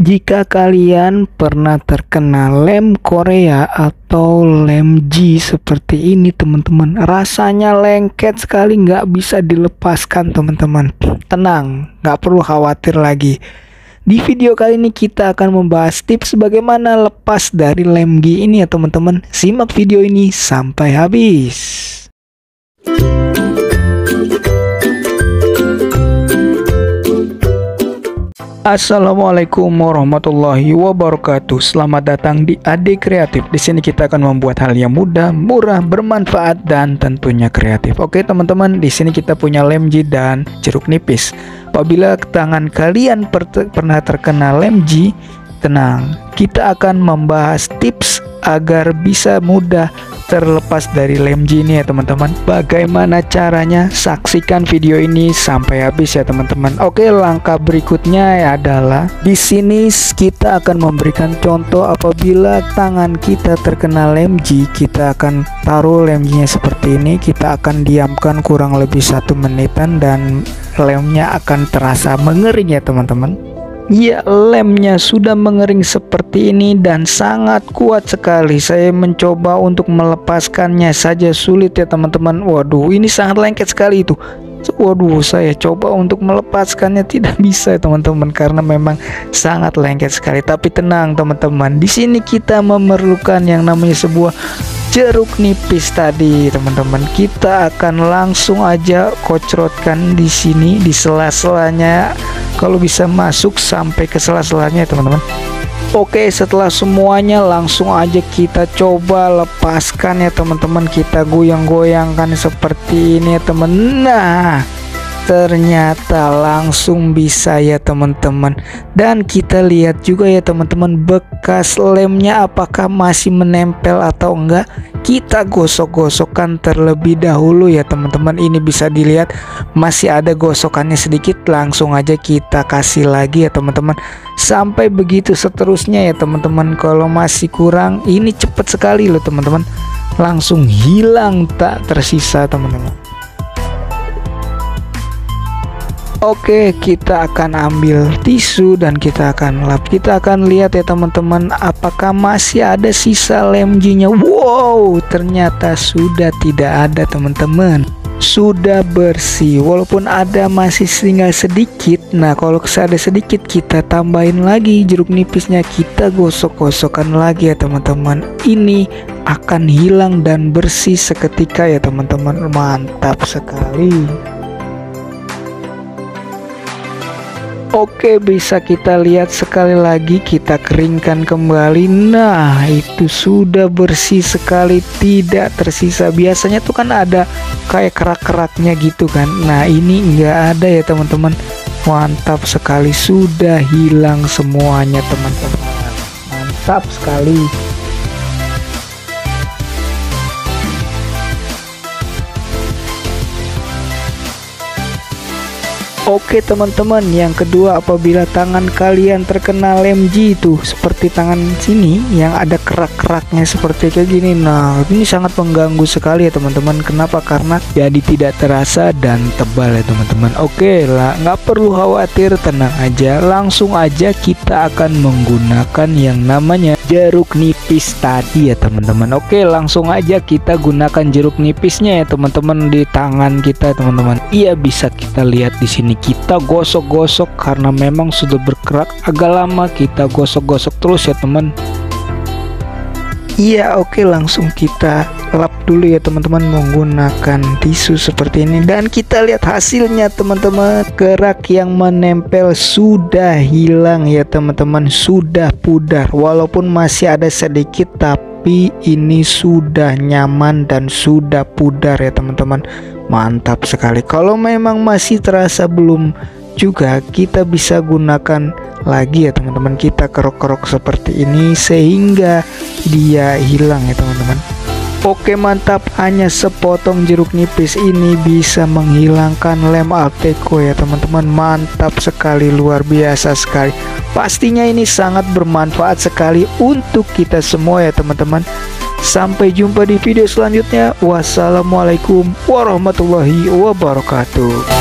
Jika kalian pernah terkena lem Korea atau lem G seperti ini teman-teman, rasanya lengket sekali, nggak bisa dilepaskan teman-teman. Tenang, nggak perlu khawatir lagi. Di video kali ini kita akan membahas tips bagaimana lepas dari lem G ini ya teman-teman. Simak video ini sampai habis. Assalamualaikum warahmatullahi wabarakatuh. Selamat datang di Ade Kreatif. Di sini kita akan membuat hal yang mudah, murah, bermanfaat dan tentunya kreatif. Oke teman-teman, di sini kita punya lem G dan jeruk nipis. Apabila tangan kalian pernah terkena lem G, tenang, kita akan membahas tips agar bisa mudah terlepas dari lem G ini ya teman-teman. Bagaimana caranya? Saksikan video ini sampai habis ya teman-teman. Oke, langkah berikutnya adalah di sini kita akan memberikan contoh apabila tangan kita terkena lem G. Kita akan taruh lem G-nya seperti ini. Kita akan diamkan kurang lebih 1 menitan dan lemnya akan terasa mengering ya teman-teman. Ya, lemnya sudah mengering seperti ini dan sangat kuat sekali. Saya mencoba untuk melepaskannya saja sulit ya teman-teman. Waduh, ini sangat lengket sekali itu. Waduh, saya coba untuk melepaskannya tidak bisa ya teman-teman, karena memang sangat lengket sekali. Tapi tenang teman-teman, di sini kita memerlukan yang namanya sebuah jeruk nipis tadi teman-teman. Kita akan langsung aja kocrotkan di sini di sela-selanya, kalau bisa masuk sampai ke sela-selanya teman-teman. Oke, setelah semuanya langsung aja kita coba lepaskan ya teman-teman. Kita goyang-goyangkan seperti ini ya teman. Nah, ternyata langsung bisa ya teman-teman. Dan kita lihat juga ya teman-teman, bekas lemnya apakah masih menempel atau enggak. Kita gosok-gosokkan terlebih dahulu ya teman-teman. Ini bisa dilihat masih ada gosokannya sedikit. Langsung aja kita kasih lagi ya teman-teman, sampai begitu seterusnya ya teman-teman. Kalau masih kurang, ini cepet sekali loh teman-teman, langsung hilang tak tersisa teman-teman. Oke, kita akan ambil tisu dan kita akan lap. Kita akan lihat ya teman-teman, apakah masih ada sisa lem G-nya. Wow, ternyata sudah tidak ada teman-teman. Sudah bersih, walaupun ada masih tinggal sedikit. Nah, kalau ada sedikit kita tambahin lagi jeruk nipisnya, kita gosok-gosokkan lagi ya teman-teman. Ini akan hilang dan bersih seketika ya teman-teman. Mantap sekali. Oke, bisa kita lihat sekali lagi, kita keringkan kembali. Nah, itu sudah bersih sekali, tidak tersisa. Biasanya tuh kan ada kayak kerak-keraknya gitu kan. Nah, ini enggak ada ya teman-teman. Mantap sekali, sudah hilang semuanya teman-teman. Mantap sekali. Oke teman-teman, yang kedua, apabila tangan kalian terkena lem G itu seperti tangan sini yang ada kerak-keraknya seperti kayak gini. Nah, ini sangat mengganggu sekali ya teman-teman. Kenapa? Karena jadi tidak terasa dan tebal ya teman-teman. Oke lah, nggak perlu khawatir, tenang aja. Langsung aja kita akan menggunakan yang namanya jeruk nipis tadi ya teman-teman. Oke, langsung aja kita gunakan jeruk nipisnya ya teman-teman di tangan kita teman-teman. Iya, bisa kita lihat di sini. Kita gosok-gosok karena memang sudah berkerak agak lama. Kita gosok-gosok terus ya teman. Iya, oke, langsung kita lap dulu ya teman-teman menggunakan tisu seperti ini. Dan kita lihat hasilnya teman-teman. Kerak yang menempel sudah hilang ya teman-teman, sudah pudar. Walaupun masih ada sedikit, tapi ini sudah nyaman dan sudah pudar ya teman-teman. Mantap sekali. Kalau memang masih terasa belum juga, kita bisa gunakan lagi ya teman-teman. Kita kerok-kerok seperti ini sehingga dia hilang ya teman-teman. Oke, mantap. Hanya sepotong jeruk nipis ini bisa menghilangkan lem Alteco ya teman-teman. Mantap sekali, luar biasa sekali. Pastinya ini sangat bermanfaat sekali untuk kita semua ya teman-teman. Sampai jumpa di video selanjutnya. Wassalamualaikum warahmatullahi wabarakatuh.